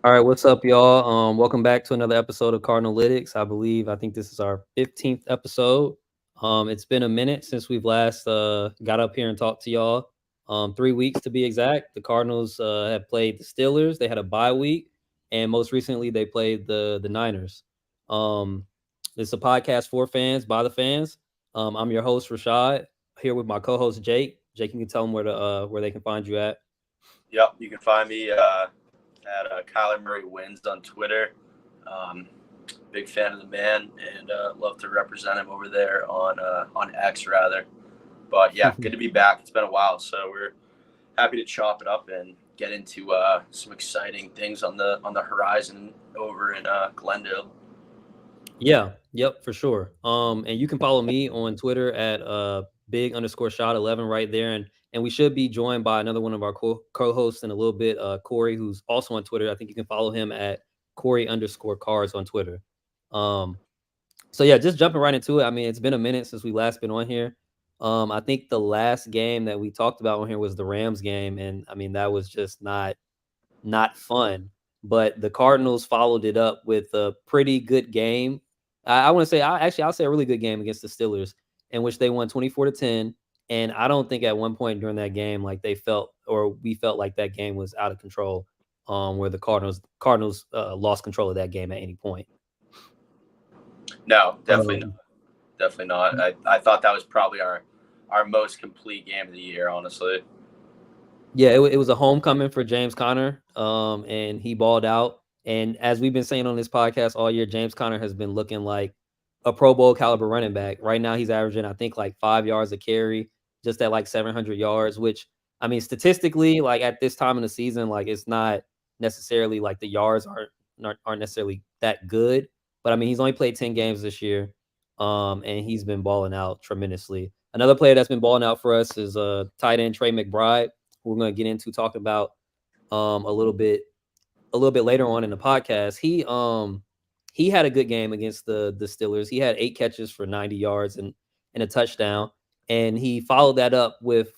All right, what's up, y'all? Welcome back to another episode of Cardinalytics. I think this is our 15th episode. It's been a minute since we've last got up here and talked to y'all. 3 weeks to be exact. The Cardinals have played the Steelers. They had a bye week, and most recently they played the Niners. Um, it's a podcast for fans by the fans. I'm your host Rashad, here with my co-host Jake. Jake, you can tell them where they can find you at. Yep, you can find me at Kyler Murray Wins on Twitter. Um, Big fan of the man, and love to represent him over there on X rather. But yeah, good to be back. It's been a while, so we're happy to chop it up and get into some exciting things on the horizon over in Glendale. Yeah, yep, for sure. And you can follow me on Twitter at big_shot11 right there. And we should be joined by another one of our co-hosts in a little bit, Corey, who's also on Twitter. I think you can follow him at Corey_cars on Twitter. Um, so yeah, just jumping right into it. I mean, it's been a minute since we last been on here. I think the last game that we talked about on here was the Rams game, and I mean that was just not fun. But the Cardinals followed it up with a pretty good game. I want to say, I'll say a really good game against the Steelers, in which they won 24-10. And I don't think at one point during that game, like they felt or we felt like that game was out of control, where the Cardinals lost control of that game at any point. No, definitely not. Um, Definitely not. I thought that was probably our most complete game of the year, honestly. Yeah, it was a homecoming for James Conner, and he balled out. And as we've been saying on this podcast all year, James Conner has been looking like a Pro Bowl caliber running back. Right now, he's averaging, I think, like 5 yards a carry, just at like 700 yards. Which, I mean, statistically, like at this time in the season, like it's not necessarily like the yards aren't necessarily that good. But I mean, he's only played 10 games this year, and he's been balling out tremendously. Another player that's been balling out for us is tight end Trey McBride, we're going to get into talking about a little bit later on in the podcast. He had a good game against the Steelers. He had 8 catches for 90 yards and a touchdown, and he followed that up with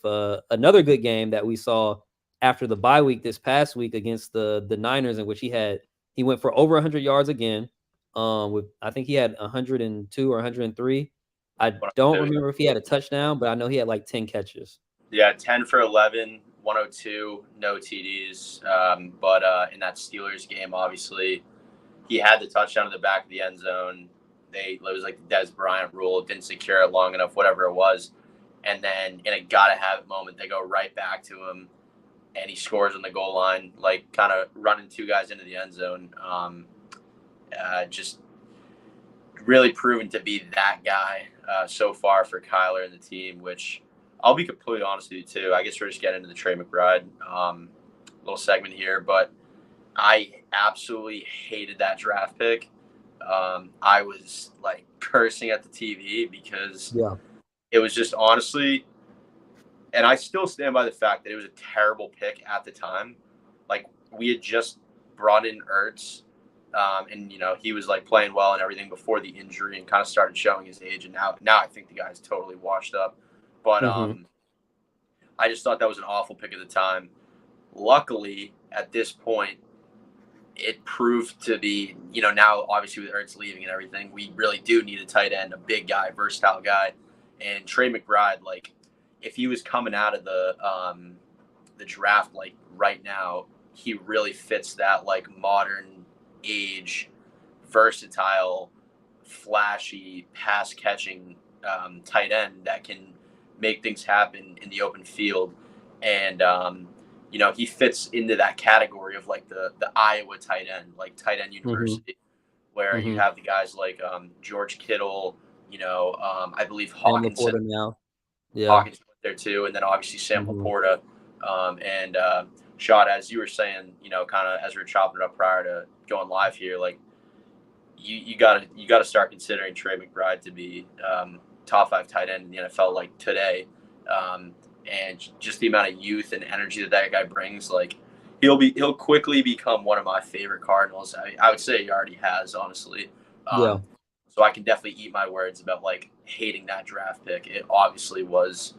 another good game that we saw after the bye week this past week against the Niners, in which he went for over 100 yards again. With I think he had 102 or 103. I don't remember if he had a touchdown, but I know he had like 10 catches. Yeah, 10 for 11, 102, no TDs. But in that Steelers game, obviously, he had the touchdown in the back of the end zone. It was like the Des Bryant rule, didn't secure it long enough, whatever it was. And then in a gotta-have moment, they go right back to him, and he scores on the goal line, like kind of running two guys into the end zone. Just really proven to be that guy so far for Kyler and the team, which I'll be completely honest with you too. I guess we're just getting into the Trey McBride little segment here, but I absolutely hated that draft pick. I was like cursing at the TV because Yeah. it was just honestly, and I still stand by the fact that it was a terrible pick at the time. Like we had just brought in Ertz, and he was like playing well and everything before the injury and kind of started showing his age. And now I think the guy's totally washed up. But Mm-hmm. I just thought that was an awful pick at the time. Luckily, at this point, it proved to be, now obviously with Ertz leaving and everything, we really do need a tight end, a big guy, versatile guy. And Trey McBride, like, if he was coming out of the draft like right now, he really fits that like modern age, versatile, flashy, pass catching tight end that can make things happen in the open field. And he fits into that category of like the Iowa tight end, like tight end Mm-hmm. university, where you Mm-hmm. have the guys like George Kittle, I believe Sam Hawkinson. Laporta now. Yeah. Hawkins went there too, and then obviously Sam Mhm. Laporta. And Shot, as you were saying, kind of as we were chopping it up prior to going live here, like you gotta start considering Trey McBride to be top 5 tight end in the NFL like today, and just the amount of youth and energy that guy brings, like he'll quickly become one of my favorite Cardinals. I would say he already has, honestly. Yeah. So I can definitely eat my words about like hating that draft pick. It obviously was,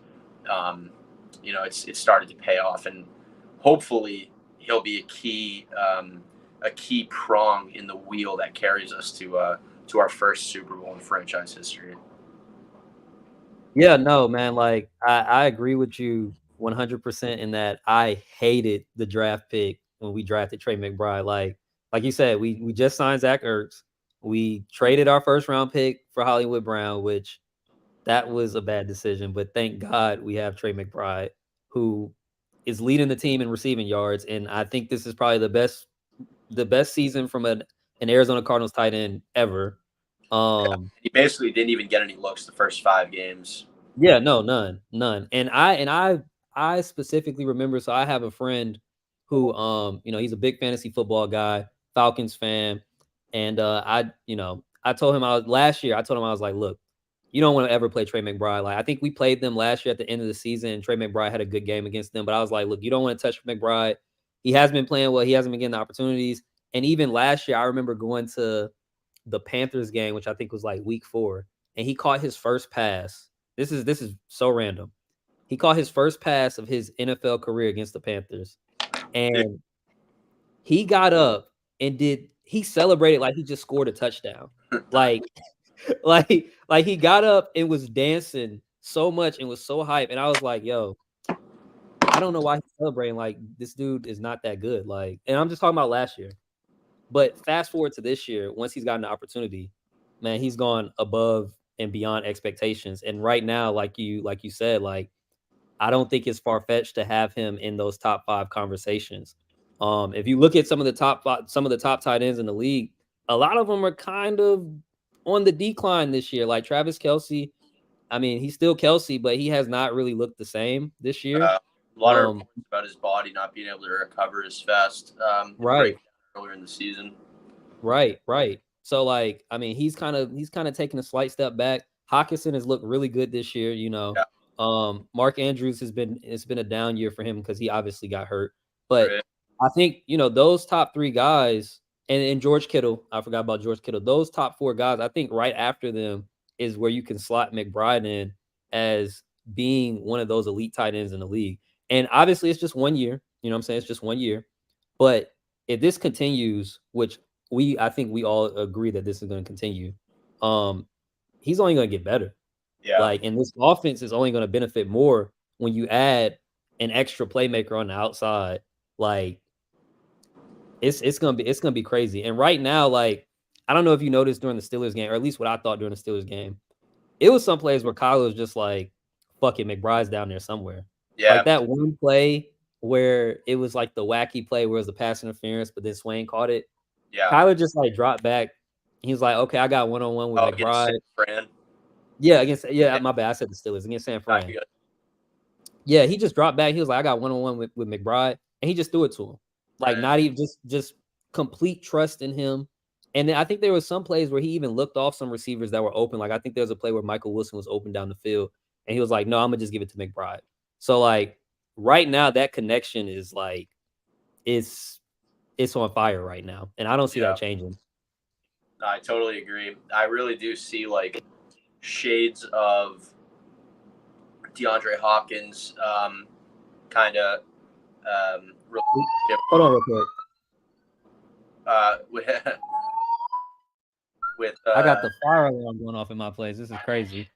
it started to pay off, and hopefully he'll be a a key prong in the wheel that carries us to our first Super Bowl in franchise history. Yeah, no, man. Like I agree with you 100% in that I hated the draft pick when we drafted Trey McBride. Like you said, we just signed Zach Ertz. We traded our first round pick for Hollywood Brown, which that was a bad decision. But thank God we have Trey McBride, who is leading the team in receiving yards, and I think this is probably the best season from an Arizona Cardinals tight end ever. Yeah. Um, He basically didn't even get any looks the first 5 games. Yeah, no, none. And I specifically remember. So I have a friend who, he's a big fantasy football guy, Falcons fan, and I told him last year. I told him I was like, look, you don't want to ever play Trey McBride. Like I think we played them last year at the end of the season, and Trey McBride had a good game against them. But I was like, look, you don't want to touch McBride. He has been playing well. He hasn't been getting the opportunities. And even last year, I remember going to the Panthers game, which I think was like week 4, and he caught his first pass. This is so random. He caught his first pass of his NFL career against the Panthers, and he got up and he celebrated like he just scored a touchdown. Like like he got up and was dancing so much and was so hype, and I was like, yo, I don't know why he's celebrating. Like this dude is not that good. Like, and I'm just talking about last year. But fast forward to this year, once he's gotten the opportunity, man, he's gone above and beyond expectations. And right now, like you said, like I don't think it's far fetched to have him in those top 5 conversations. If you look at some of the top tight ends in the league, a lot of them are kind of on the decline this year. Like Travis Kelsey, I mean, he's still Kelsey, but he has not really looked the same this year. A lot of Um, reports about his body not being able to recover as fast and break right. down earlier in the season. Right. So like, I mean, he's kind of taking a slight step back. Hawkinson has looked really good this year, you know. Yeah, Mark Andrews it's been a down year for him because he obviously got hurt. But right. I think, those top 3 guys and George Kittle, I forgot about George Kittle. Those top 4 guys, I think right after them is where you can slot McBride in as being one of those elite tight ends in the league. And obviously it's just 1 year, you know what I'm saying? It's just 1 year. But if this continues, which I think we all agree that this is going to continue. Um, he's only going to get better. Yeah, Like, and this offense is only going to benefit more when you add an extra playmaker on the outside. Like, it's gonna be crazy. And right now, like, I don't know if you noticed during the Steelers game, or at least what I thought during the Steelers game, it was some plays where Kyle was just like, "Fuck it, McBride's down there somewhere." Like yeah, that one play where it was like the wacky play where it was the pass interference, but then Swain caught it. yeah. Kyler just like dropped back. He was like, okay, I got 1-on-1 with Oh, against San McBride. Fran. Yeah, Yeah, my bad. I said the Steelers against San yeah, Fran. Yeah, he just dropped back. He was like, I got 1-on-1 with McBride, and he just threw it to him. Like right. not even just complete trust in him. And then I think there was some plays where he even looked off some receivers that were open. Like I think there was a play where Michael Wilson was open down the field, and he was like, no, I'm gonna just give it to McBride. So like right now, that connection is like it's it's on fire right now, and I don't see that Yeah, changing. I totally agree. I really do see like shades of DeAndre Hopkins kind of relationship Hold on real quick. with with I got the fire alarm going off in my place. This is crazy.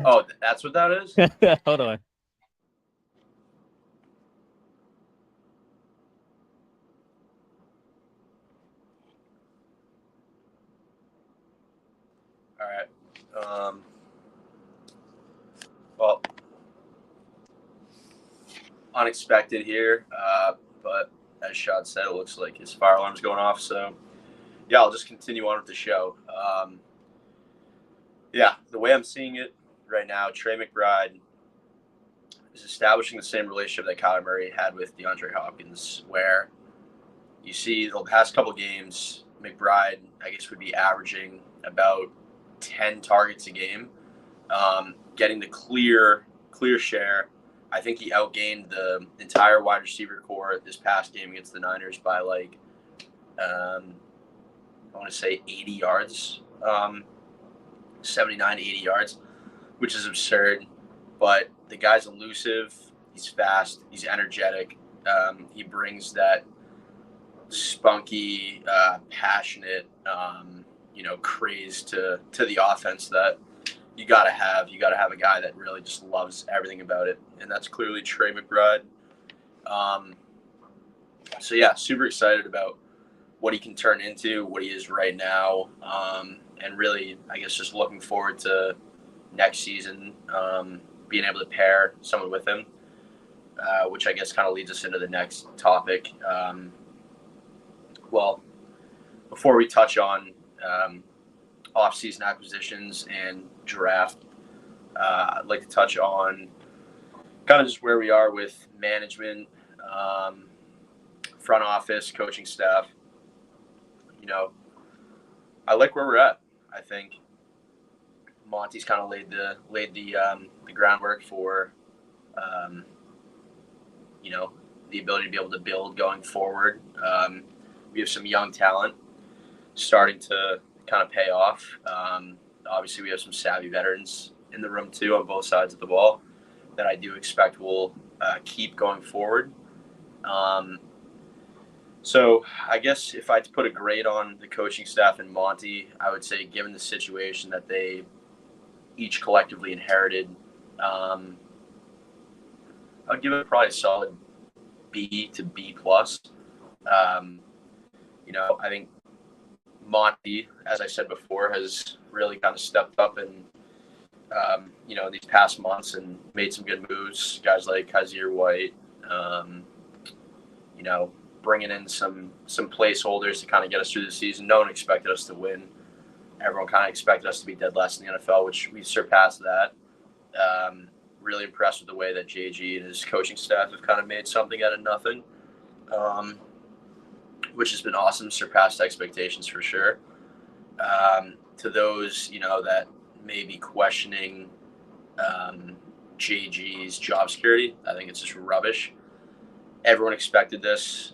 oh, that's what that is. Hold on. All right. Well, unexpected here, but as Shad said, it looks like his fire alarm's going off. So yeah, I'll just continue on with the show. Yeah, the way I'm seeing it right now, Trey McBride is establishing the same relationship that Kyler Murray had with DeAndre Hopkins, where you see the past couple games, McBride, I guess, would be averaging about 10 targets a game, getting the clear share. I think he outgained the entire wide receiver core this past game against the Niners by like, I want to say 80 yards, 79 to 80 yards, which is absurd. But the guy's elusive. He's fast. He's energetic. He brings that spunky, passionate, craze to the offense that you got to have. You got to have a guy that really just loves everything about it, and that's clearly Trey McBride. Um, so yeah, super excited about what he can turn into, what he is right now, and really, I guess, just looking forward to next season, being able to pair someone with him, which I guess kind of leads us into the next topic. Well, before we touch on off-season acquisitions and draft, I'd like to touch on kind of just where we are with management, front office, coaching staff. I like where we're at. I think Monty's kind of laid the groundwork for um, the ability to be able to build going forward. We have some young talent starting to kind of pay off. Obviously, we have some savvy veterans in the room too on both sides of the ball that I do expect will keep going forward. Um, so I guess if I had to put a grade on the coaching staff and Monty, I would say given the situation that they each collectively inherited, I'd give it probably a solid B to B plus. Um, I think Monty, as I said before, has really kind of stepped up and these past months and made some good moves. Guys like Kaiser White, um, bringing in some placeholders to kind of get us through the season. No one expected us to win. Everyone kind of expected us to be dead last in the NFL, which we surpassed that. Really impressed with the way that JG and his coaching staff have kind of made something out of nothing, which has been awesome, surpassed expectations for sure. To those, that may be questioning JG's job security, I think it's just rubbish. Everyone expected this.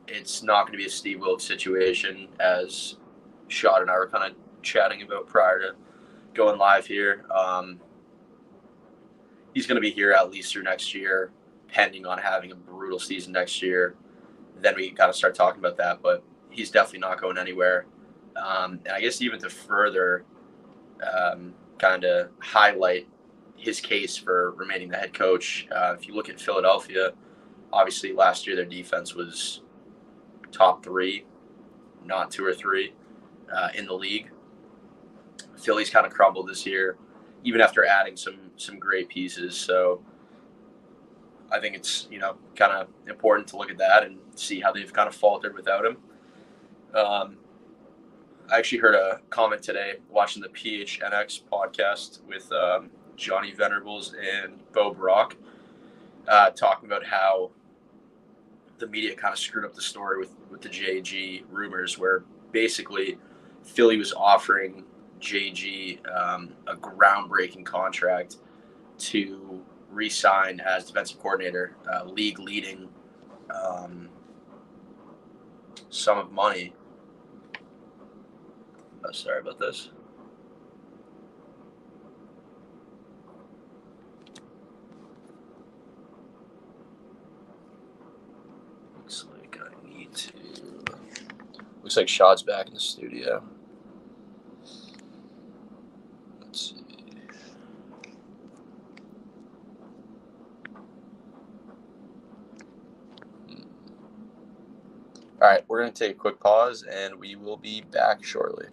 It's not going to be a Steve Wilkes situation, as Shad and I were kind of chatting about prior to going live here. He's going to be here at least through next year, pending on having a brutal season next year. Then we got to start talking about that, but he's definitely not going anywhere. And I guess even to further kind of highlight his case for remaining the head coach, if you look at Philadelphia, obviously last year their defense was top 3, not 2 or 3 in the league. Philly's kind of crumbled this year, even after adding some great pieces. So I think it's kind of important to look at that and see how they've kind of faltered without him. I actually heard a comment today watching the PHNX podcast with Johnny Venerables and Bo Brock, talking about how the media kind of screwed up the story with the JG rumors, where basically Philly was offering JG a groundbreaking contract to re-sign as defensive coordinator, league leading sum of money. Sorry about this. Looks like I need to. Looks like Shad's back in the studio. Let's see. All right, we're going to take a quick pause, and we will be back shortly.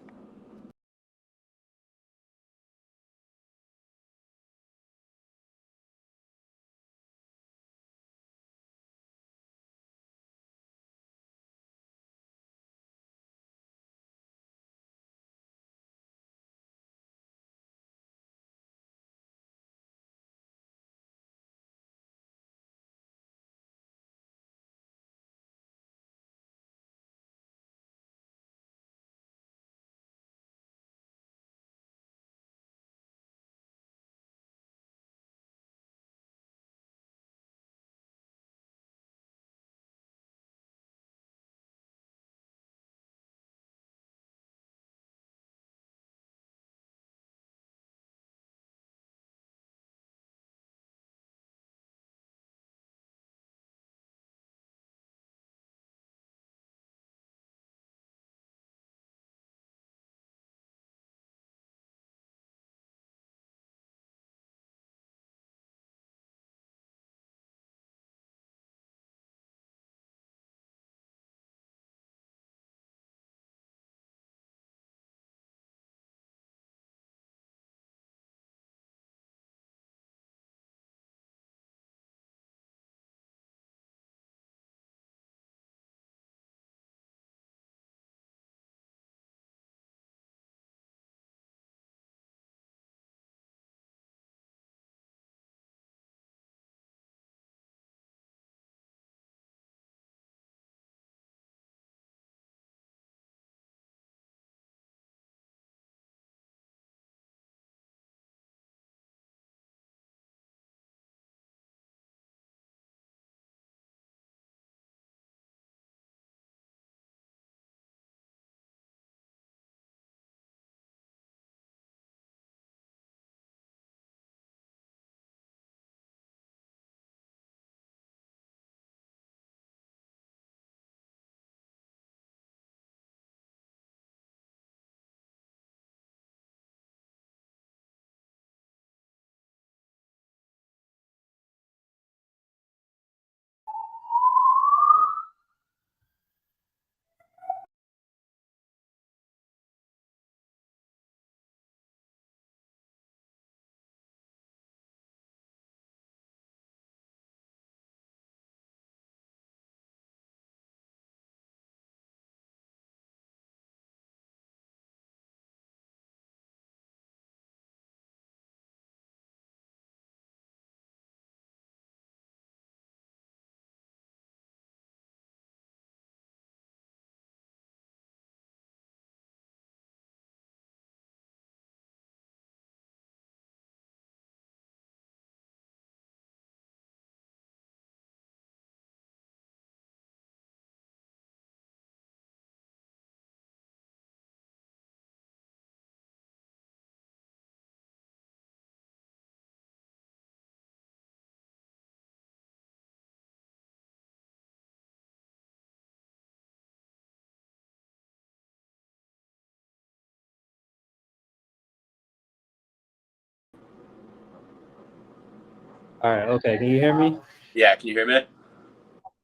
All right. Okay. Can you hear me? Yeah, can you hear me?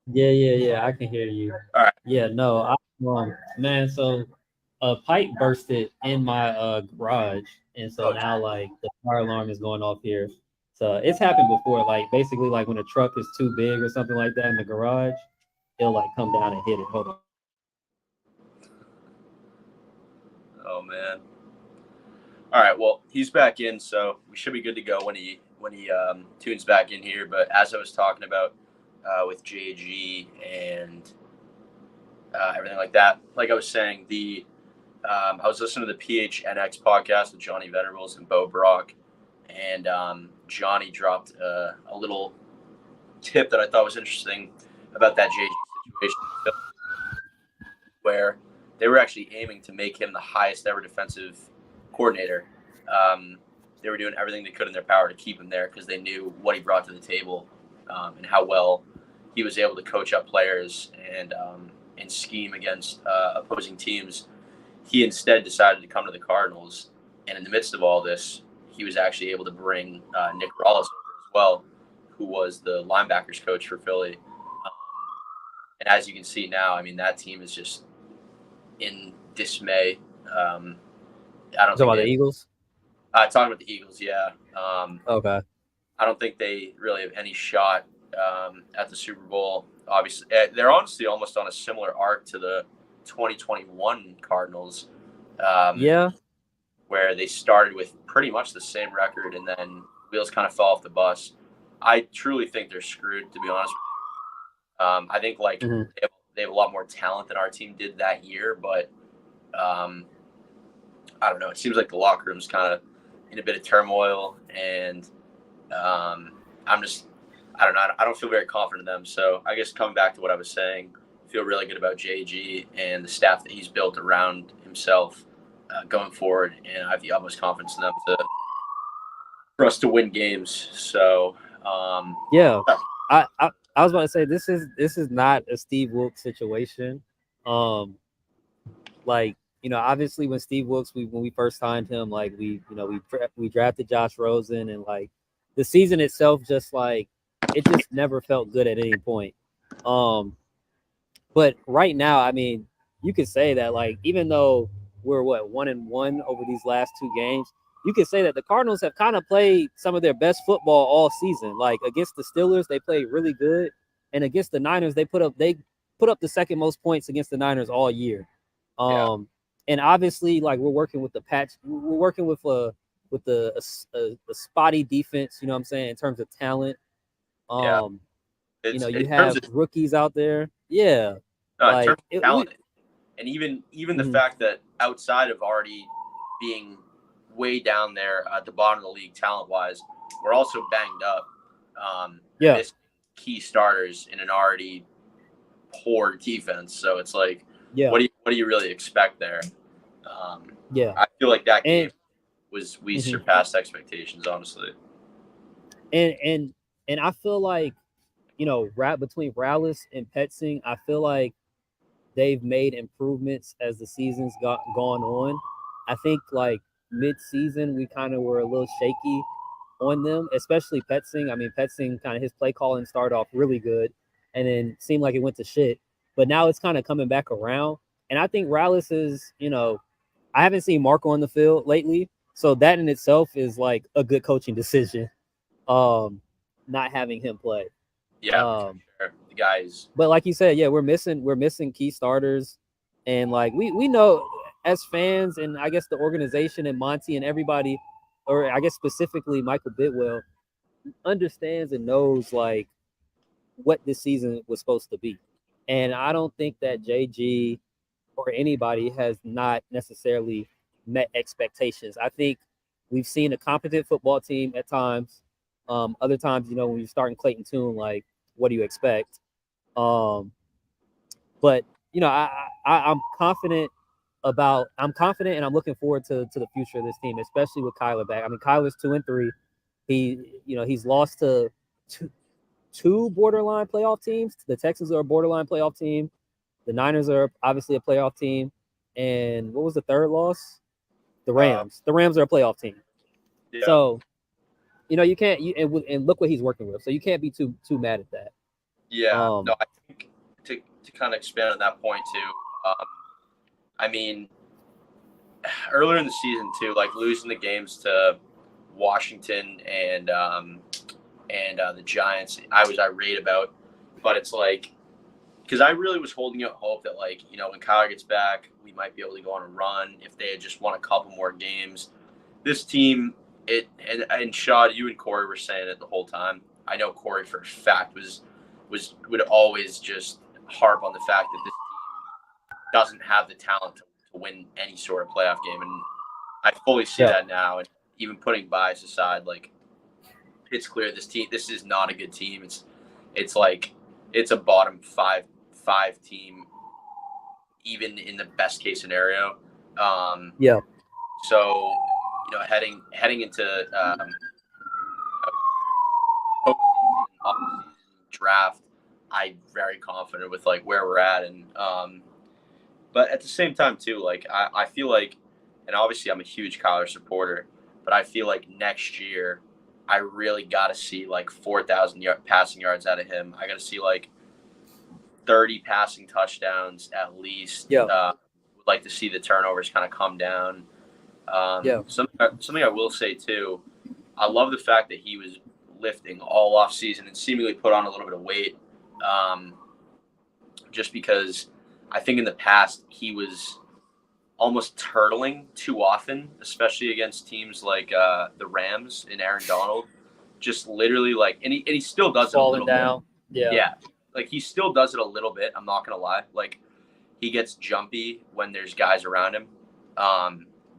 Yeah. I can hear you. All right. Yeah. No. Man. So, a pipe bursted in my garage, and so Oh, now like the fire alarm is going off here. So it's happened before. Like basically, like when a truck is too big or something like that in the garage, it'll like come down and hit it. Hold on. oh man. All right. Well, he's back in, so we should be good to go when he tunes back in here. But as I was talking about with JG and everything like that, like I was saying, the I was listening to the PHNX podcast with Johnny Venerables and Bo Brock, and Johnny dropped a little tip that I thought was interesting about that JG situation, where they were actually aiming to make him the highest ever defensive coordinator. Um, they were doing everything they could in their power to keep him there because they knew what he brought to the table and how well he was able to coach up players and scheme against opposing teams. He instead decided to come to the Cardinals, and in the midst of all this, he was actually able to bring Nick Rallis over as well, who was the linebackers coach for Philly. And as you can see now, I mean that team is just in dismay. I You don't talking think about they the have. Eagles? Talking about the Eagles, yeah. Okay. I don't think they really have any shot at the Super Bowl. Obviously, they're honestly almost on a similar arc to the 2021 Cardinals, um, Yeah. where they started with pretty much the same record and then wheels kind of fell off the bus. I truly think they're screwed, to be honest. I think like Hmm. they have a lot more talent than our team did that year, but um, I don't know. It seems like the locker room's kind of in a bit of turmoil, and I'm just, I don't know. I don't feel very confident in them. So I guess coming back to what I was saying, I feel really good about JG and the staff that he's built around himself going forward, and I have the utmost confidence in them to for us to win games. So Yeah. I was about to say this is not a Steve Wilkes situation. Um, like obviously when Steve Wilkes when we first signed him, like we drafted Josh Rosen, and like the season itself just like it just never felt good at any point. Um, but right now, I mean, you could say that like even though we're 1-1 over these last two games, you could say that the Cardinals have kind of played some of their best football all season. Like against the Steelers, they played really good, and against the Niners, they put up the second most points against the Niners all year. yeah, Um, and obviously, like we're working with the patch, we're working with a spotty defense. You know what I'm saying in terms of talent. yeah. Um, It's you have rookies out there. Yeah, in like terms of it. talent, and even the Mhm. fact that outside of already being way down there at the bottom of the league talent wise, we're also banged up, Yeah, missing key starters in an already poor defense. So it's like, yeah, what do you really expect there? yeah, I feel like that game and was we mhm. surpassed expectations, honestly. and I feel like between Rallis and Petzing, I feel like they've made improvements as the season's gone on. I think like mid-season we kind of were a little shaky on them, especially Petzing. I mean, Petzing kind of his play calling started off really good, and then seemed like it went to shit. But now it's kind of coming back around, and I think Rallis is, I haven't seen Marco on the field lately, so that in itself is like a good coaching decision. Um, Not having him play. Yeah, for Um, sure. The guys, but like you said, yeah, we're missing key starters, and like we know as fans, and I guess the organization and Monty and everybody, or I guess specifically Michael Bidwell, understands and knows like what this season was supposed to be, and I don't think that JG or anybody has not necessarily met expectations. I think we've seen a competent football team at times. Other times, when you're starting Clayton Tune, like, what do you expect? Um, but I'm confident I'm confident and I'm looking forward to the future of this team, especially with Kyler back. I mean, Kyler's 2-3. He's lost to two borderline playoff teams. The Texans are a borderline playoff team. The Niners are obviously a playoff team. And what was the third loss? The uh, Rams. The Rams are a playoff team. yeah, So You can't. And look what he's working with. So you can't be too mad at that. Yeah, no, I think to kind of expand on that point too. I mean, earlier in the season too, like losing the games to Washington and the Giants, I was irate about. But it's like because I really was holding out hope that like when Kyler gets back, we might be able to go on a run if they had just won a couple more games. This team, and Shaw, you and Corey were saying it the whole time. I know Corey for a fact would always just harp on the fact that this team doesn't have the talent to win any sort of playoff game, and I fully see that now. And even putting bias aside, like it's clear this is not a good team. It's like it's a bottom five team, even in the best case scenario. Yeah. So heading into postseason, off-season draft, I'm very confident with like where we're at, and but at the same time too, like I feel like, and obviously I'm a huge Kyler supporter, but I feel like next year I really got to see like 4,000 passing yards out of him. I got to see like 30 passing touchdowns at least. Yeah. Would like to see the turnovers kind of come down. Something I will say too, I love the fact that he was lifting all off season and seemingly put on a little bit of weight. Just because I think in the past he was almost turtling too often, especially against teams like the Rams and Aaron Donald. Just literally like, and he still does falling it a little down. bit. Yeah, like he still does it a little bit. I'm not gonna lie. Like he gets jumpy when there's guys around him.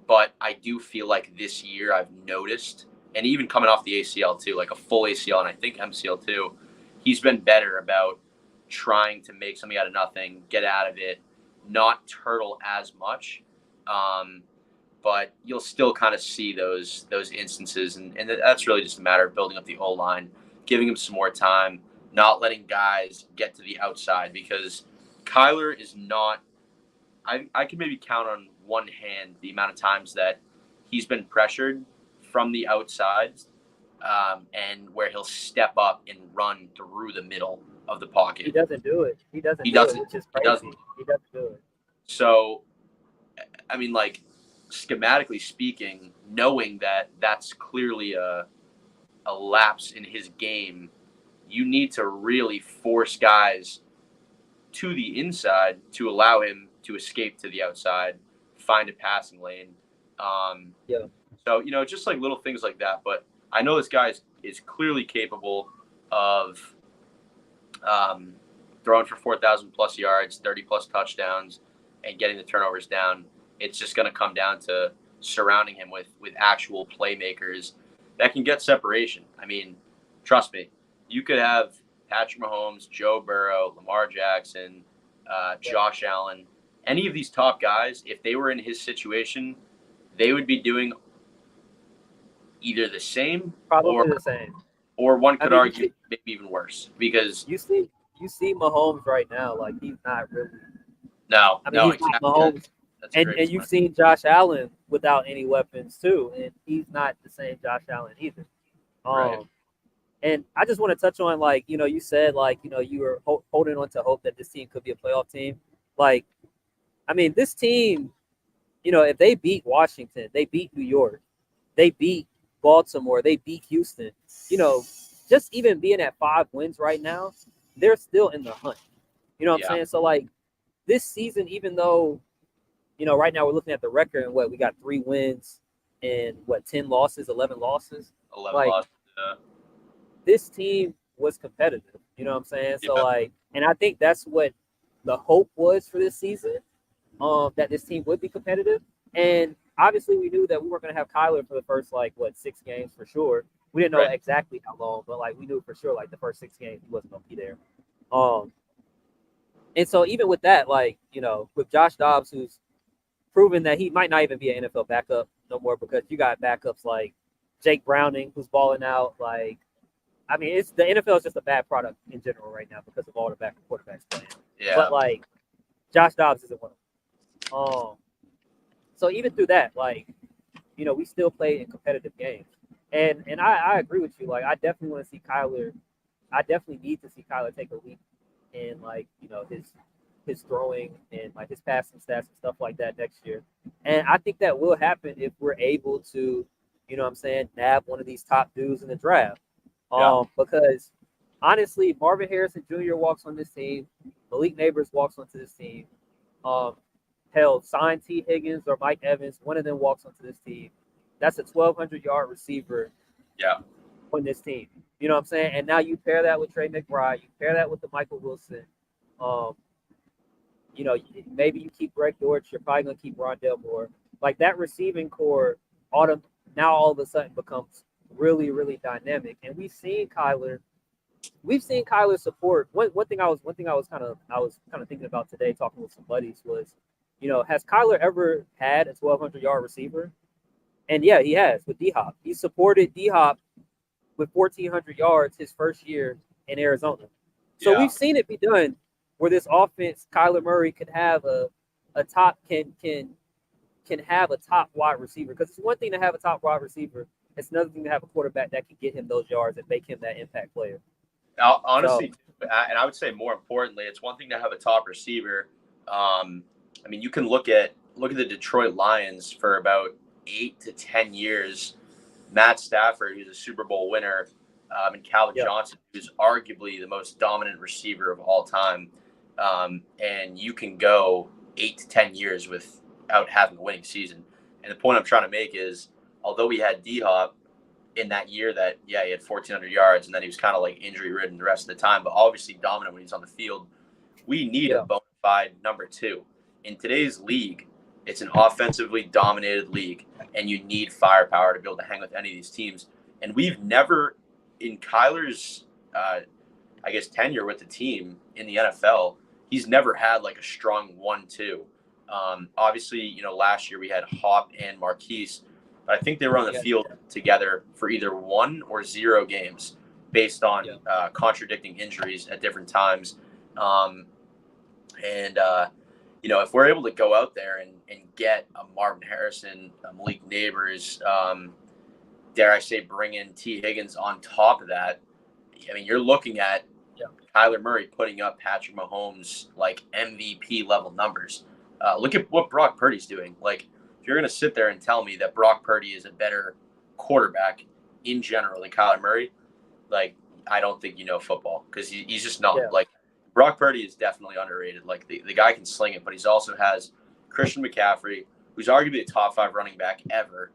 But I do feel like this year I've noticed, and even coming off the ACL too, like a full ACL and I think MCL too, he's been better about trying to make something out of nothing, get out of it, not turtle as much. But you'll still kind of see those instances, and that's really just a matter of building up the O line, giving him some more time, not letting guys get to the outside because Kyler is not. I can maybe count on one hand the amount of times that he's been pressured from the outside, and where he'll step up and run through the middle of the pocket. He doesn't do it. He doesn't He do doesn't. it, which is He crazy. doesn't. He doesn't do it. So, I mean, like schematically speaking, knowing that that's clearly a lapse in his game, you need to really force guys to the inside to allow him to escape to the outside, find a passing lane. Yeah. So, just like little things like that. But I know this guy is clearly capable of throwing for 4,000 plus yards, 30 plus touchdowns, and getting the turnovers down. It's just going to come down to surrounding him with actual playmakers that can get separation. I mean, trust me, you could have Patrick Mahomes, Joe Burrow, Lamar Jackson, Josh Allen, any of these top guys, if they were in his situation, they would be doing either the same, Probably the same. Or one could argue maybe even worse because you see Mahomes right now, like he's not really. No, he's not Mahomes. And you've seen Josh Allen without any weapons too, and he's not the same Josh Allen either. Right. And I just want to touch on, like, you said, like, you were holding on to hope that this team could be a playoff team. Like, I mean, this team, if they beat Washington, they beat New York, they beat Baltimore, they beat Houston, just even being at 5 wins right now, they're still in the hunt. You know what I'm saying? So, like, this season, even though, right now we're looking at the record and we got 3 wins and 10 losses, 11 losses. 11 losses. This team was competitive. You know what I'm saying? So, like, and I think that's what the hope was for this season, that this team would be competitive. And obviously we knew that we weren't going to have Kyler for the first, 6 games for sure. We didn't know exactly how long, but, like, we knew for sure, like, the first 6 games he wasn't going to be there. And so even with that, like, with Josh Dobbs, who's proven that he might not even be an NFL backup no more, because you got backups like Jake Browning, who's balling out. Like, I mean, the NFL is just a bad product in general right now because of all the backup quarterbacks playing. Yeah. But, like, Josh Dobbs isn't one of them. So even through that, like, we still played in competitive games. And I agree with you. Like I definitely want to see Kyler. I definitely need to see Kyler take a leap in like his throwing and like his passing stats and stuff like that next year. And I think that will happen if we're able to, nab one of these top dudes in the draft. Yeah. Because honestly, Marvin Harrison Jr. walks on this team, Malik Neighbors walks onto this team. Um, hell, sign T. Higgins or Mike Evans, one of them walks onto this team. That's a 1,200-yard receiver Yeah. on this team. You know what I'm saying? And now you pair that with Trey McBride, you pair that with the Michael Wilson. Um, maybe you keep Greg Dortch, you're probably gonna keep Rondell Moore. Like that receiving core, now all of a sudden becomes really, really dynamic. And we've seen Kyler support. One thing I was kind of thinking about today, talking with some buddies, was, has Kyler ever had a 1,200-yard receiver? And yeah, he has with D Hop. He supported D Hop with 1,400 yards his first year in Arizona. So Yeah. we've seen it be done where this offense, Kyler Murray could have a top can have a top wide receiver, because it's one thing to have a top wide receiver. It's another thing to have a quarterback that can get him those yards and make him that impact player. So Honestly, and I would say more importantly, it's one thing to have a top receiver. I mean, you can look at the Detroit Lions for about 8 to 10 years. Matt Stafford, who's a Super Bowl winner, and Calvin yeah, Johnson, who's arguably the most dominant receiver of all time. And you can go 8 to 10 years without having a winning season. And the point I'm trying to make is, although we had D Hop in that year that, yeah, he had 1,400 yards and then he was kind of like injury ridden the rest of the time, but obviously dominant when he's on the field, we need a yeah, bona fide number two. In today's league, it's an offensively dominated league, and you need firepower to be able to hang with any of these teams. And we've never, in Kyler's, I guess, tenure with the team in the NFL, he's never had like a strong 1-2. Obviously, last year we had Hop and Marquise, but I think they were on the yeah, field together for either 1 or 0 games based on yeah, contradicting injuries at different times. Um, and if we're able to go out there and get a Marvin Harrison, a Malik Neighbors, dare I say, bring in T. Higgins on top of that, I mean, you're looking at yeah, Kyler Murray putting up Patrick Mahomes like MVP level numbers. Look at what Brock Purdy's doing. Like, if you're going to sit there and tell me that Brock Purdy is a better quarterback in general than Kyler Murray, like, I don't think you know football, because he's just not. yeah, Like, Brock Purdy is definitely underrated. Like, the guy can sling it, but he's also has Christian McCaffrey, who's arguably a top 5 running back ever,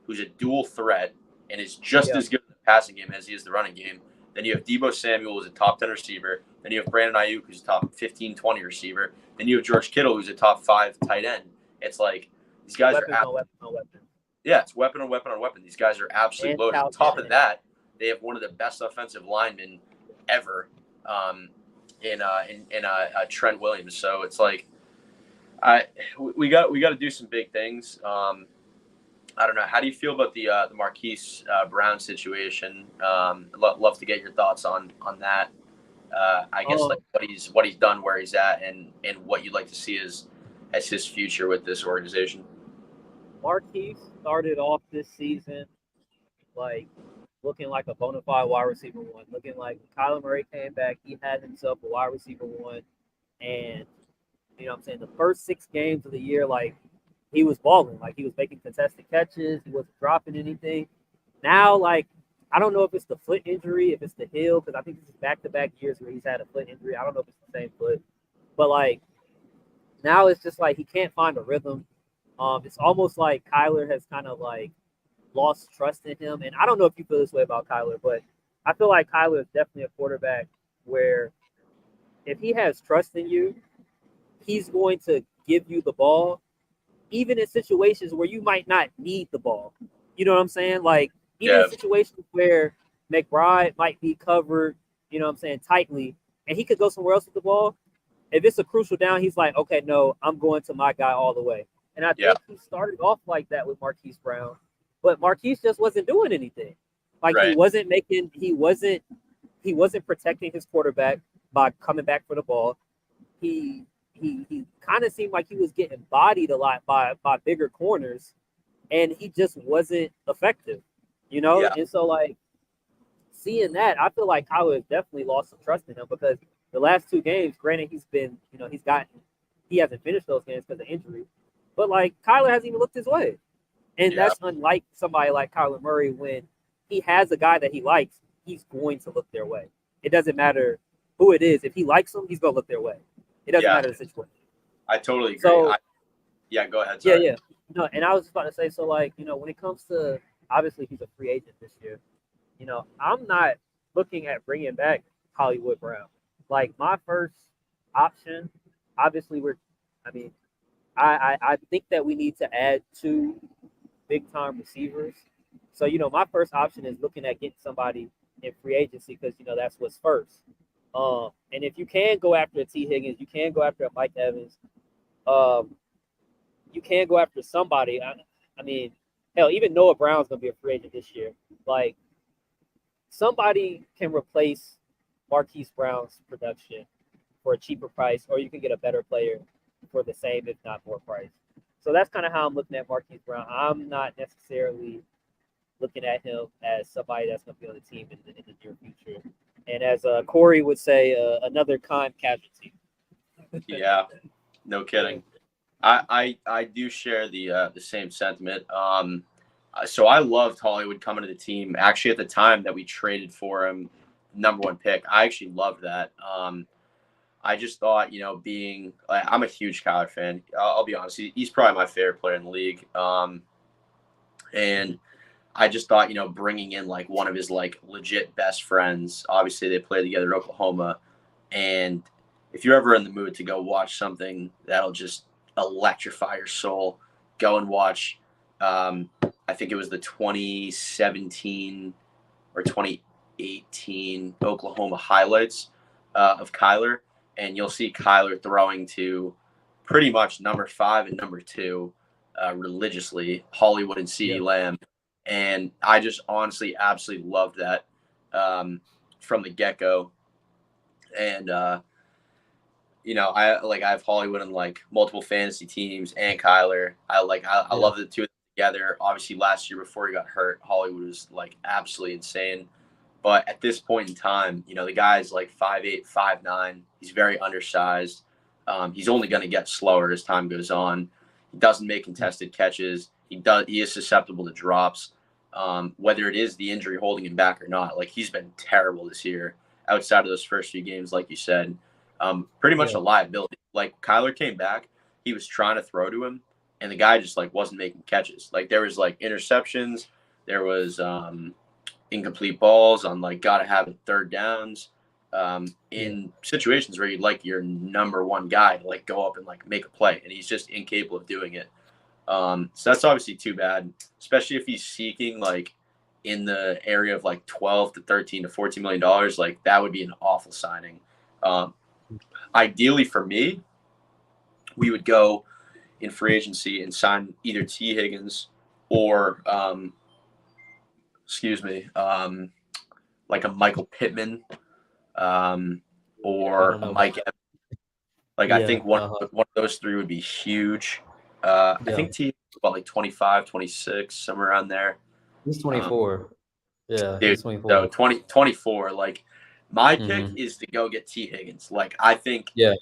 who's a dual threat and is just yeah. as good in the passing game as he is the running game. Then you have Deebo Samuel, who's a top 10 receiver. Then you have Brandon Ayuk, who's a top 15, 20 receiver. Then you have George Kittle, who's a top 5 tight end. It's like these guys are Weapons on weapons on weapons. yeah, it's weapon on weapon on weapon. These guys are absolutely loaded. On top of that, they have one of the best offensive linemen ever, in Trent Williams. So it's like, we got to do some big things. I don't know. How do you feel about the Marquise Brown situation? Love to get your thoughts on that. I guess Um, like what he's done, where he's at, and what you'd like to see as his future with this organization. Marquise started off this season like looking like a bona fide wide receiver one, looking like when Kyler Murray came back, he had himself a wide receiver one. And the first 6 games of the year, like he was balling, like he was making contested catches, he wasn't dropping anything. Now, like, I don't know if it's the foot injury, if it's the heel, because I think this is back-to-back years where he's had a foot injury. I don't know if it's the same foot, but like now it's just like he can't find a rhythm. It's almost like Kyler has kind of like lost trust in him. And I don't know if you feel this way about Kyler, but I feel like Kyler is definitely a quarterback where if he has trust in you, he's going to give you the ball, even in situations where you might not need the ball. You know what I'm saying? Like, even Yeah, in situations where McBride might be covered, tightly, and he could go somewhere else with the ball. If it's a crucial down, he's like, okay, no, I'm going to my guy all the way. And I yeah, think he started off like that with Marquise Brown, but Marquise just wasn't doing anything. Like right. he wasn't protecting his quarterback by coming back for the ball. He kind of seemed like he was getting bodied a lot by bigger corners, and he just wasn't effective. you know. Yeah. And so like seeing that, I feel like Kyler has definitely lost some trust in him because the last two games, granted, he's been, he hasn't finished those games because of injury, but like Kyler hasn't even looked his way, and Yeah. that's unlike somebody like Kyler Murray when he has a guy that he likes, he's going to look their way. It doesn't matter who it is. If he likes them, he's gonna look their way. It doesn't Yeah. matter the situation. I totally agree. So Yeah. Go ahead. yeah, Sorry. yeah. No, and I was just about to say, so like, when it comes to obviously he's a free agent this year, I'm not looking at bringing back Hollywood Brown. Like my first option, obviously I mean, I think that we need to add two big time receivers. So my first option is looking at getting somebody in free agency because that's what's first. And if you can go after a T Higgins, you can go after a Mike Evans. Um, you can go after somebody. I mean, hell, even Noah Brown's gonna be a free agent this year. Like somebody can replace Marquise Brown's production for a cheaper price, or you can get a better player for the same, if not more price. So that's kind of how I'm looking at Marquise Brown. I'm not necessarily looking at him as somebody that's going to be on the team in the near future. And as Corey would say, another kind casualty. Yeah. No Yeah. kidding. I do share the same sentiment. So I loved Hollywood coming to the team. Actually, at the time that we traded for him, #1 pick, I actually loved that. I just thought, being I'm a huge Kyler fan. I'll be honest, he's probably my favorite player in the league. And I just thought, bringing in like one of his like legit best friends. Obviously, they play together in Oklahoma, and if you're ever in the mood to go watch something that'll just electrify your soul, go and watch. I think it was the 2017 or 2018 Oklahoma highlights of Kyler, and you'll see Kyler throwing to pretty much #5 and #2 religiously, Hollywood and CeeDee Yeah. Lamb. And I just honestly absolutely loved that from the get go. And I have Hollywood and like multiple fantasy teams and Kyler. I Yeah. love the two together. Obviously, last year before he got hurt, Hollywood was like absolutely insane. But at this point in time, the guy's like 5'8", 5'9". He's very undersized. He's only going to get slower as time goes on. He doesn't make contested catches. He is susceptible to drops. Whether it is the injury holding him back or not, like he's been terrible this year. Outside of those first few games, like you said, pretty much Yeah. a liability. Like Kyler came back, he was trying to throw to him, and the guy just like wasn't making catches. Like there was like interceptions, there was incomplete balls on like gotta have it third downs. Yeah. In situations where you'd like your #1 guy to like go up and like make a play, and he's just incapable of doing it. So that's obviously too bad, especially if he's seeking like in the area of like 12 to 13 to 14 million dollars. Like that would be an awful signing. Um, Ideally for me, we would go in free agency and sign either T Higgins or excuse me, like a Michael Pittman I or don't a know about Mike Evans. Like I yeah. think one of those three would be huge. I Yeah. think T about like 25, 26, somewhere around there. He's Um, 24. Yeah, Dude, he's so 24. 2024. Like my pick Mm-hmm. is to go get T Higgins. Like I think Yeah.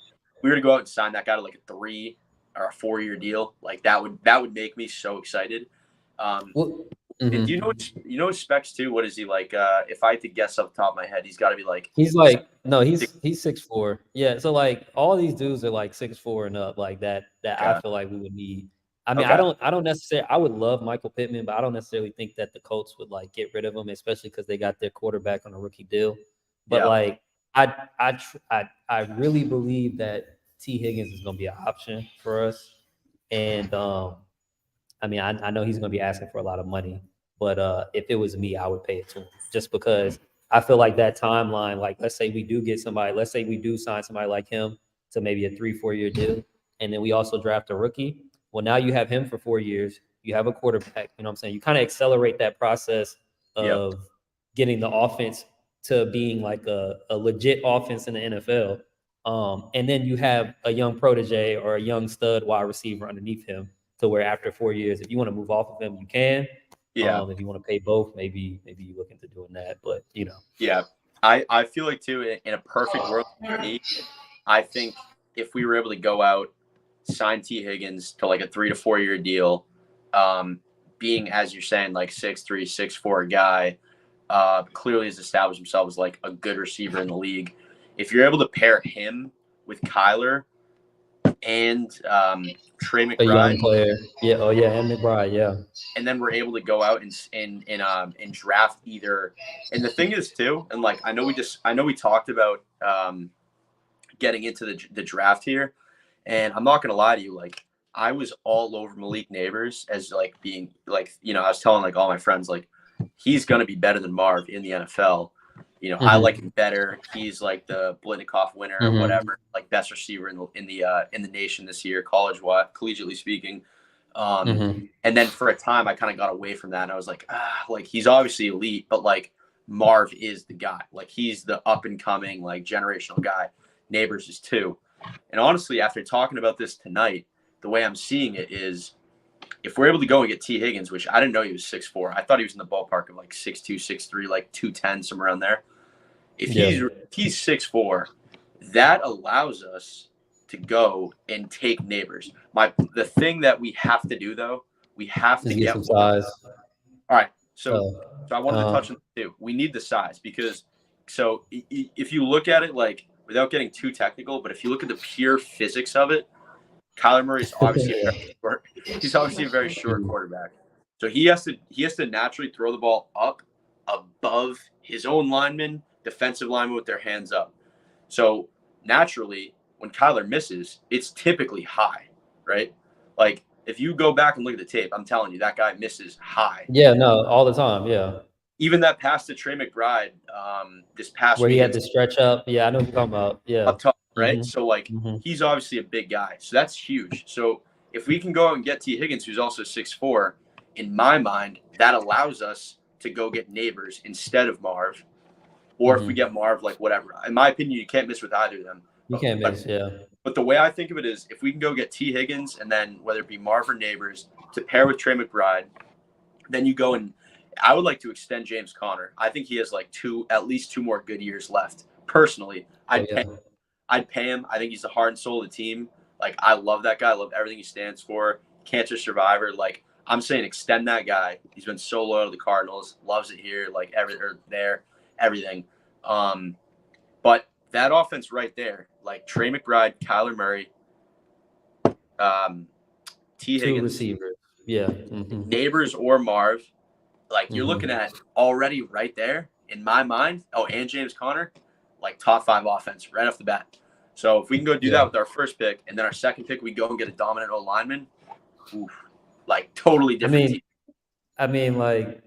we were to go out and sign that guy to like a 3 or a 4 year deal. Like that would make me so excited. Um, Well, and do mhm. you know his specs too? What is he like? If I had to guess off the top of my head, he's got to be like He's like no, six. he's 6'4". Yeah, so like all these dudes are like 6'4" and up, like that I Okay. feel like we would need. I mean, Okay. I don't necessarily I would love Michael Pittman, but I don't necessarily think that the Colts would like get rid of him, especially because they got their quarterback on a rookie deal. But Yeah. like I really believe that T Higgins is gonna be an option for us. And I mean, I know he's going to be asking for a lot of money, but if it was me, I would pay it to him just because I feel like that timeline, like let's say we do get somebody, let's say we do sign somebody like him to maybe a 3, 4 year deal, and then we also draft a rookie. Well, now you have him for 4 years. You have a quarterback. You know what I'm saying? You kind of accelerate that process Yep. of getting the offense to being like a legit offense in the NFL. And then you have a young protege or a young stud wide receiver underneath him to where after 4 years, if you want to move off of him, you can. Yeah. If you want to pay both, maybe you look into doing that. But Yeah. I feel like too in a perfect world for me, I think if we were able to go out, sign T Higgins to like a 3 to 4 year deal, um, being as you're saying like 6'3", 6'4" guy, clearly has established himself as like a good receiver in the league. If you're able to pair him with Kyler and Trey a young McBride, player, yeah, oh yeah, and McBride, yeah. and then we're able to go out and draft either. And the thing is too, and like I know we talked about getting into the draft here, and I'm not gonna lie to you, like I was all over Malik Neighbors as like being like I was telling like all my friends like he's gonna be better than Marv in the NFL. I like him better. He's like the Blitnikoff winner or Mm-hmm. whatever, like best receiver in the nation this year, collegiately speaking. Mm-hmm. And then for a time, I kind of got away from that, and I was like he's obviously elite, but like Marv is the guy. Like he's the up and coming like generational guy. Neighbors is too. And honestly, after talking about this tonight, the way I'm seeing it is if we're able to go and get T. Higgins, which I didn't know he was 6'4", I thought he was in the ballpark of like 6'2", 6'3", like 210, somewhere around there. If Yeah. he's 6'4", that allows us to go and take Neighbors. The thing that we have to do though, we have to Just get get some one. size. All right, Uh, so I wanted to touch on that too. We need the size because if you look at it like without getting too technical, but if you look at the pure physics of it, Kyler Murray is obviously a yeah. very short, he's obviously a very short quarterback. So he has to naturally throw the ball up above his own linemen, defensive linemen with their hands up. So naturally, when Kyler misses, it's typically high, right? Like if you go back and look at the tape, I'm telling you that guy misses high. Yeah, no, all the time. Yeah, Even that pass to Trey McBride this past where he week had to stretch up. Yeah, I know what you're talking about. Yeah. up top, right? Mm-hmm. So like Mm-hmm. he's obviously a big guy, so that's huge. So if we can go out and get T Higgins, who's also 6'4", in my mind, that allows us to go get Neighbors instead of Marv, or if we Mm-hmm. get Marv, like whatever. In my opinion, you can't miss with either of them. You can't miss. Yeah. But the way I think of it is, if we can go get T Higgins and then whether it be Marv or Neighbors to pair with Trey McBride, then you go and I would like to extend James Conner. I think he has like at least two more good years left. Personally, Oh yeah. I'd pay him. I think he's the heart and soul of the team. Like I love that guy. I love everything he stands for. Cancer survivor. Like I'm saying, extend that guy. He's been so loyal to the Cardinals. Loves it here. Like everything. But that offense right there, like Trey McBride, Kyler Murray, T Two Higgins, receivers. Yeah. Mm-hmm. Neighbors or Marv, like you're looking Mm-hmm. at already right there in my mind. Oh, and James Conner, like top 5 offense right off the bat. So if we can go do Yeah. that with our first pick, and then our second pick, we go and get a dominant O lineman, oof, like totally different team. I mean, like,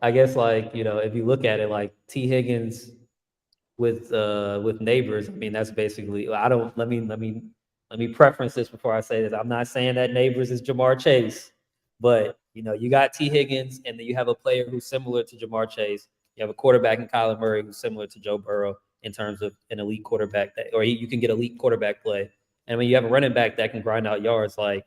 I guess, like, if you look at it, like T. Higgins with Neighbors, I mean, that's basically. I don't. Let me preference this before I say this. I'm not saying that Neighbors is Jamar Chase, but you got T. Higgins, and then you have a player who's similar to Jamar Chase. You have a quarterback in Kyler Murray who's similar to Joe Burrow in terms of an elite quarterback you can get elite quarterback play. And when you have a running back that can grind out yards, like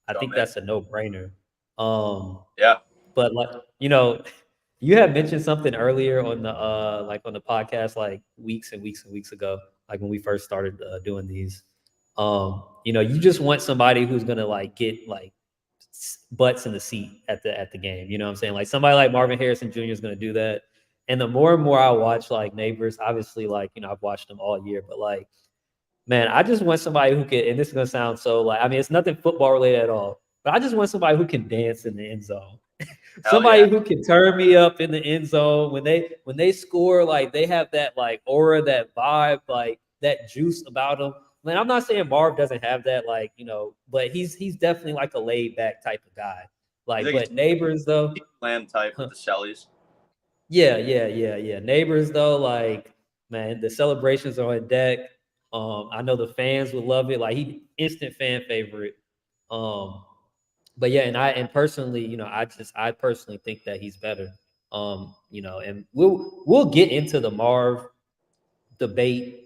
I think Man. that's a no-brainer. Um, Yeah. but like you had mentioned something earlier on the like on the podcast like weeks and weeks and weeks ago, like when we first started doing these. You just want somebody who's gonna like get like butts in the seat at the game. You know what I'm saying? Like somebody like Marvin Harrison Jr. is gonna do that. And the more and more I watch like Neighbors, obviously like I've watched them all year, but like man, I just want somebody who can, and this is gonna sound so like, I mean, it's nothing football related at all, but I just want somebody who can dance in the end zone. Hell yeah. Somebody who can turn me up in the end zone when they score, like they have that like aura, that vibe, like that juice about them. Man, I'm not saying Marv doesn't have that, like, but he's definitely like a laid back type of guy. You Like, think but Neighbors though, it's Lamb type with the Sellies? yeah. Neighbors though, like man, the celebrations are on deck. I know the fans would love it. Like he instant fan favorite. Um, but yeah, and personally, I personally think that he's better. And we'll get into the Marv debate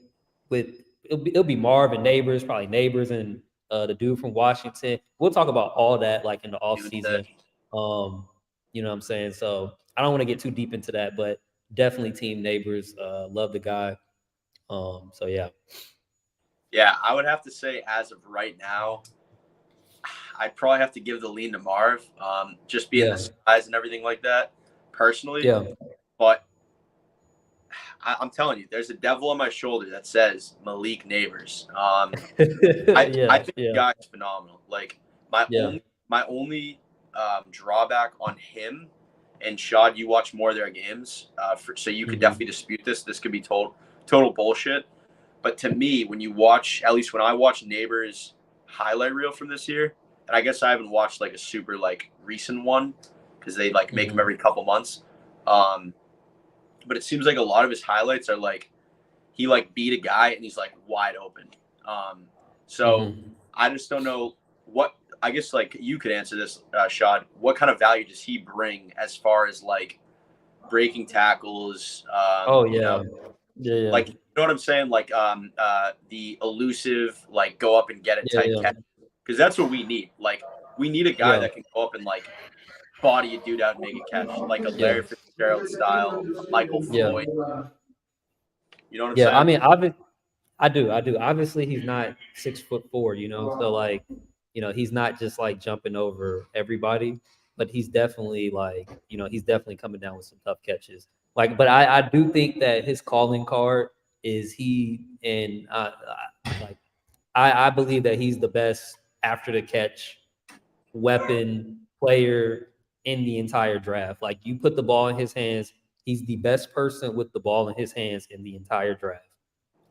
with it'll be Marv and Neighbors, probably Neighbors and the dude from Washington. We'll talk about all that like in the off Even that. season. Um, You know what I'm saying? So I don't want to get too deep into that, but definitely Team Neighbors. Love the guy. So yeah. Yeah, I would have to say as of right now, I'd probably have to give the lean to Marv, just being the Yeah. size and everything like that, personally. Yeah. But I'm telling you, there's a devil on my shoulder that says Malik Neighbors. I Yeah. think the Yeah. guy's phenomenal. Like my Yeah. only my only drawback on him, and Shad, you watch more of their games, so you could definitely Hmm. dispute this. This could be total bullshit. But to me, when you watch, at least when I watch Neighbors highlight reel from this year, and I guess I haven't watched like a super like recent one because they like make them Hmm. every couple months. Um, but it seems like a lot of his highlights are like he like beat a guy and he's like wide open. Um, so Hmm. I just don't know what. I guess like you could answer this, Shad. What kind of value does he bring as far as like breaking tackles? Oh You know, yeah. Yeah. Yeah. like you know what I'm saying? Like the elusive, like go up and get it Yeah. type Yeah. catch, because that's what we need. Like we need a guy Yeah. that can go up and like body a dude out and make a catch, like a Yeah. Larry Fitzgerald style, a Michael Yeah. Floyd. You know what I'm Yeah. I saying? mean, I do. I do. Obviously, he's not 6'4", you know. So like, he's not just like jumping over everybody, but he's definitely like, he's definitely coming down with some tough catches. Like, but I do think that his calling card is he and like I believe that he's the best after the catch weapon player in the entire draft. Like you put the ball in his hands, he's the best person with the ball in his hands in the entire draft.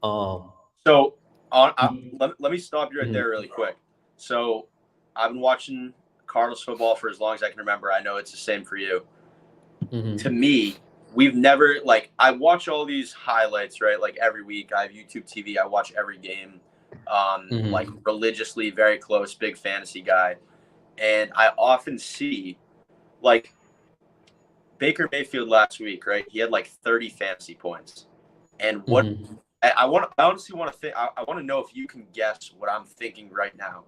Um, So he, let me stop you right mhm, there really quick. So I've been watching Cardinals football for as long as I can remember. I know it's the same for you. To mhm, me, we've never like I watch all these highlights, right? Like every week I have YouTube TV. I watch every game, like mhm, religiously, very close, big fantasy guy. And I often see like Baker Mayfield last week, right? He had like 30 fantasy points. And what mhm, I honestly want to think, I want to know if you can guess what I'm thinking right now.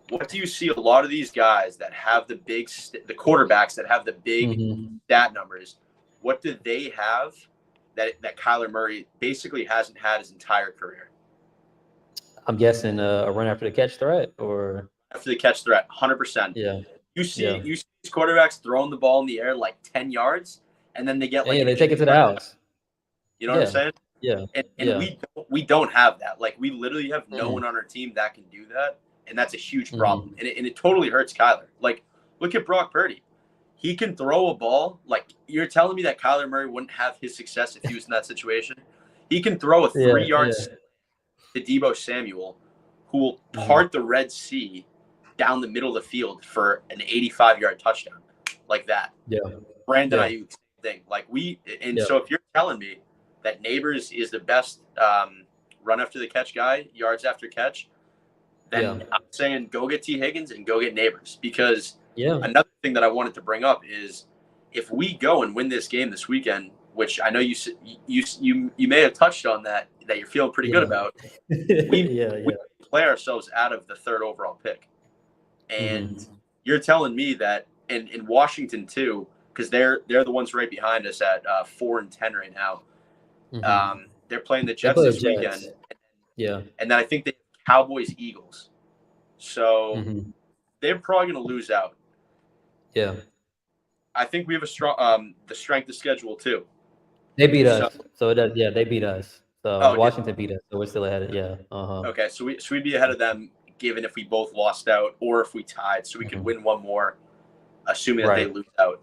What do you see a lot of these guys that have the quarterbacks that have the big mhm. stat numbers? What do they have that Kyler Murray basically hasn't had his entire career? I'm guessing a run after the catch threat, or After the catch threat, 100%. yeah, You yeah, see, you see these quarterbacks throwing the ball in the air like 10 yards, and then they get and like yeah, an they take it easy to the touchdown. house. You know what I'm Yeah, saying? yeah, And yeah, we don't have that. Like we literally have no mhm, one on our team that can do that, and that's a huge problem. mhm, And it totally hurts Kyler. Like look at Brock Purdy. He can throw a ball. Like you're telling me that Kyler Murray wouldn't have his success if he was in that situation. He can throw a yeah, 3 yard yeah, to Debo Samuel, who will mhm, part the Red Sea down the middle of the field for an 85-yard touchdown, like that. yeah, Brandon yeah, Ayuk, same thing. Like and yeah, so if you're telling me that Neighbors is the best run after the catch guy, yards after catch, yeah, then I'm saying go get T Higgins and go get Neighbors. Because yeah, another thing that I wanted to bring up is if we go and win this game this weekend, which I know you may have touched on that you're feeling pretty good yeah, about, yeah, we yeah, play ourselves out of the third overall pick. And mhm, you're telling me that in Washington too, because they're the ones right behind us at 4-10 right now. mhm. They're playing the They Jets play the this Jets. weekend, Yeah, and then I think they Cowboys Eagles. So mhm, they're probably going to lose out. yeah. I think we have a strong the strength of schedule too. They beat So us. So it does. Yeah, they beat us. So oh, Washington beat us. So we're still ahead. Yeah. Uh-huh. okay. So we'd be ahead of them given if we both lost out or if we tied. So we could Mhm. win one more, assuming that they Right. lose out.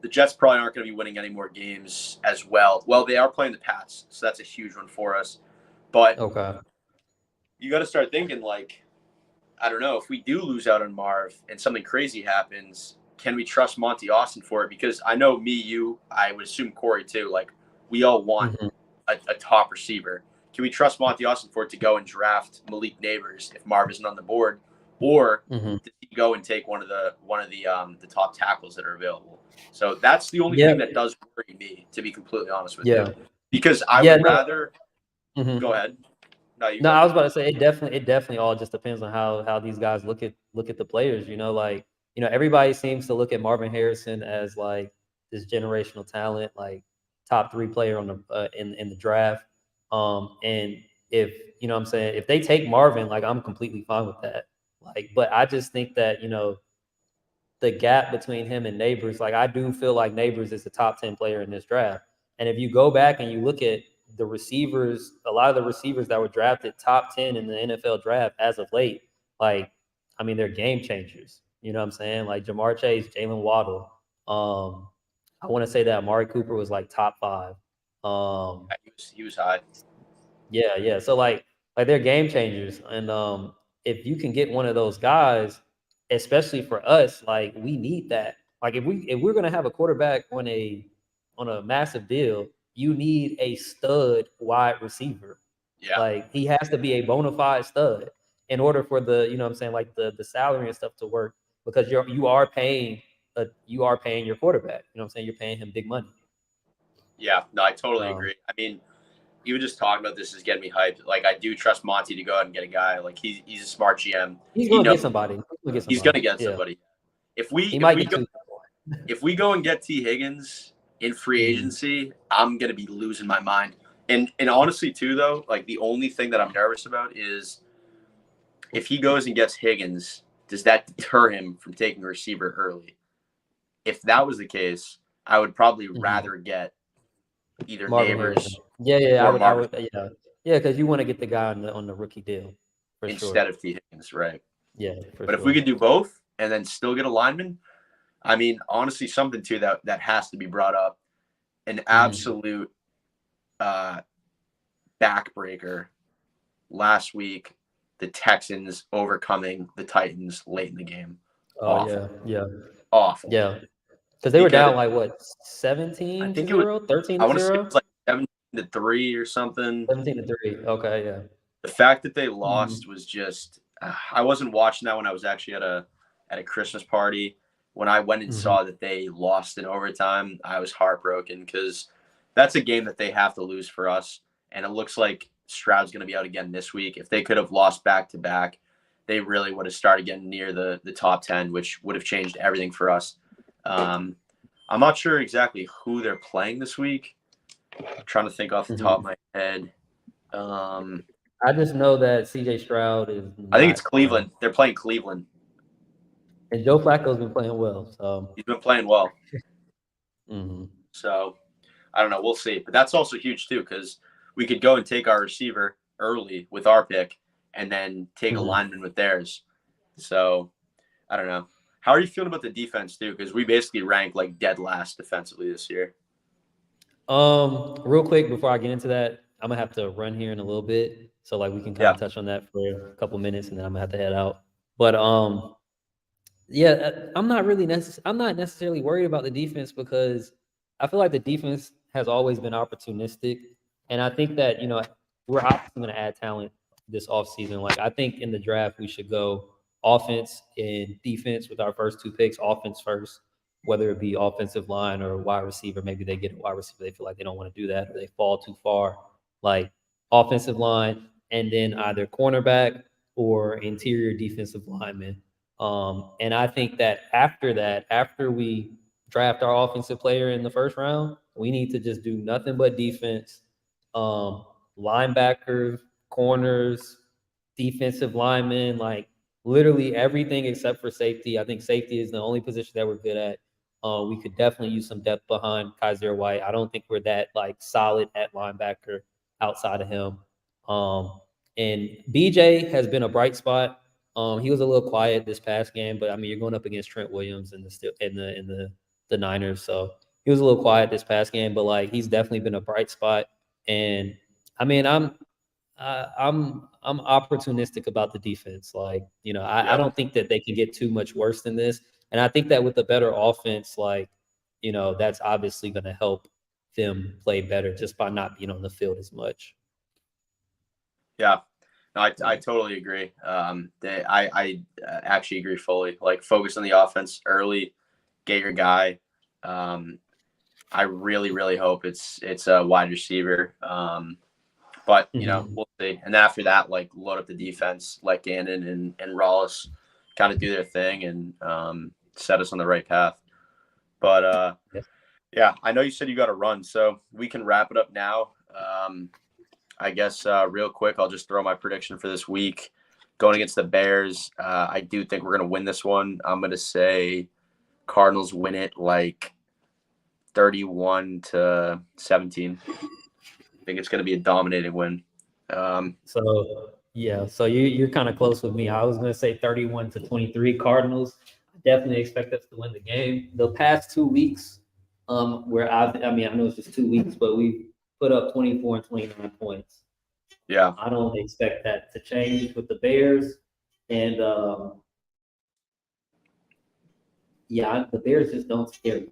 The Jets probably aren't going to be winning any more games as well. Well, they are playing the Pats, so that's a huge one for us. But Okay. you got to start thinking like, I don't know, if we do lose out on Marv and something crazy happens, can we trust Monty Austin for it? Because I know me, you, I would assume Corey too. Like we all want Mhm. a top receiver. Can we trust Monty Austin for it to go and draft Malik Neighbors if Marv isn't on the board, or Mhm. does he go and take one of the top tackles that are available? So that's the only Yeah. thing that does worry me, to be completely honest with you, Yeah. because I Yeah. would No. rather go Mhm. ahead. No, you No, go. I was about to say it definitely all just depends on how these guys look at the players. Like everybody seems to look at Marvin Harrison as like this generational talent, like top 3 player on the in the draft. And if what I'm saying, if they take Marvin, like I'm completely fine with that. Like, but I just think that the gap between him and Neighbors, like I do feel like Neighbors is the top 10 player in this draft. And if you go back and you look at the receivers, a lot of the receivers that were drafted top 10 in the NFL draft as of late, like, I mean, they're game changers. You know what I'm saying? Like Jamar Chase, Jalen Waddle. I want to say that Amari Cooper was like top 5. Um, He was high. yeah, yeah. So like they're game changers. And if you can get one of those guys, especially for us, like we need that. Like if we're gonna have a quarterback on a massive deal, you need a stud wide receiver. Yeah. Like he has to be a bona fide stud in order for the, what I'm saying, like the salary and stuff to work, because you are paying your quarterback. You know what I'm saying? You're paying him big money. Yeah. No, I totally Um, agree. I mean, even just talking about this is getting me hyped. Like I do trust Monty to go out and get a guy. Like he's a smart GM. he's He gonna knows get somebody. he's gonna get Yeah. somebody. He might get 2. If we go and get T Higgins in free Mhm. agency, I'm gonna be losing my mind. And honestly too though, like the only thing that I'm nervous about is if he goes and gets Higgins, does that deter him from taking a receiver early? If that was the case, I would probably rather get either Marvin Harrison. Neighbors Yeah, yeah, or I Marvin would, yeah, yeah, because you want to get the guy on the rookie deal for sure. instead of T Higgins, right? Yeah, for But if we sure. could do both and then still get a lineman, I mean, honestly, something too that has to be brought up. An absolute backbreaker last week. The Texans overcoming the Titans late in the game. Oh Awful, yeah, yeah, awful. yeah. Because they were Because down like what, I 17 to think it was, 0, 13 I to want to say it 0, was like 17-3 or something. 17 to 3. Okay, yeah. The fact that they Mhm. lost was just. I wasn't watching that when I was actually at a Christmas party. When I went and Mhm. saw that they lost in overtime, I was heartbroken because that's a game that they have to lose for us. And it looks like Stroud's going to be out again this week. If they could have lost back to back, they really would have started getting near the top 10, which would have changed everything for us. I'm not sure exactly who they're playing this week. I'm trying to think off the top of Mhm. my head. Um, I just know that CJ Stroud is I think it's not, Cleveland. They're playing Cleveland. and Joe Flacco's been playing well. So, He's been playing well. mhm. So I don't know. We'll see. But that's also huge too because we could go and take our receiver early with our pick and then take a Mhm. lineman with theirs. So I don't know. How are you feeling about the defense too? Because we basically rank like dead last defensively this year. Real quick before I get into that, I'm gonna have to run here in a little bit, so like we can kind Yeah. of touch on that for a couple minutes, and then I'm gonna have to head out. But yeah, I'm not necessarily worried about the defense because I feel like the defense has always been opportunistic, and I think that we're obviously going to add talent this offseason. Like I think in the draft we should go offense and defense with our first 2 picks. Offense first, whether it be offensive line or wide receiver. Maybe they get a wide receiver, they feel like they don't want to do that, or they fall too far. Like offensive line, and then either cornerback or interior defensive lineman. And I think that after we draft our offensive player in the first round, we need to just do nothing but defense, um, linebackers, corners, defensive linemen, like literally everything except for safety. I think safety is the only position that we're good at. We could definitely use some depth behind Kaiser White. I don't think we're that like solid at linebacker outside of him. Um, and BJ has been a bright spot. He was a little quiet this past game, but I mean, you're going up against Trent Williams in the Niners, so he was a little quiet this past game. But like, he's definitely been a bright spot. And I mean, I'm opportunistic about the defense. Like, I Yep. don't think that they can get too much worse than this. And I think that with a better offense, like, that's obviously going to help them play better just by not being on the field as much. Yeah. No, I totally agree. I actually agree fully. Like focus on the offense early, get your guy. I really, really hope it's a wide receiver. But Mhm. we'll see. And then after that, like load up the defense, let Gannon and Rollis kind of do their thing, and set us on the right path. But Yes. yeah, I know you said you got to run, so we can wrap it up now. I guess real quick, I'll just throw my prediction for this week. Going against the Bears, I do think we're going to win this one. I'm going to say Cardinals win it like 31-17. I think it's going to be a dominating win. So you're kind of close with me. I was gonna say 31-23 Cardinals. I definitely expect us to win the game. The past 2 weeks, where I mean I know it's just 2 weeks, but we put up 24 and 29 points. Yeah. I don't expect that to change with the Bears, and the Bears just don't scare me.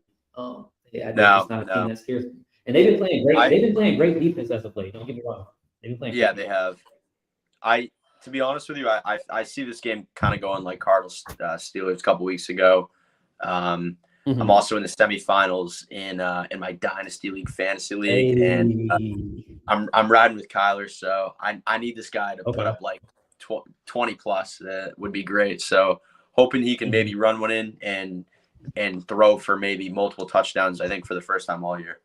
They're just not a team that scares me. And they've been playing great. They've been playing great defense as of late. Don't get me wrong. They've been playing. Yeah, they have. To be honest with you, I see this game kind of going like Cardinals Steelers a couple weeks ago. I'm also in the semifinals in my Dynasty League fantasy league, and I'm riding with Kyler, so I need this guy to put up like 20 plus. That would be great. So hoping he can maybe run one in and throw for maybe multiple touchdowns. I think for the first time all year.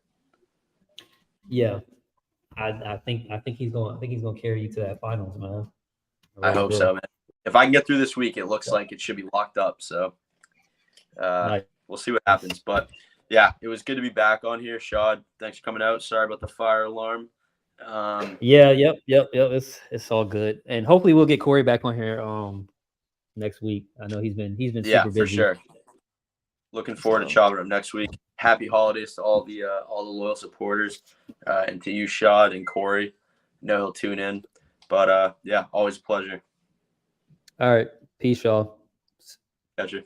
Yeah, I think he's going. I think he's going to carry you to that finals, man. I hope so, man. If I can get through this week, it looks like it should be locked up. So we'll see what happens. But yeah, it was good to be back on here, Shad. Thanks for coming out. Sorry about the fire alarm. Yep. It's all good, and hopefully we'll get Corey back on here next week. I know he's been super busy. For sure. Looking forward to chopping up next week. Happy holidays to all the loyal supporters, and to you, Shad and Corey. Know he'll tune in. But yeah, always a pleasure. All right. Peace, y'all. Gotcha.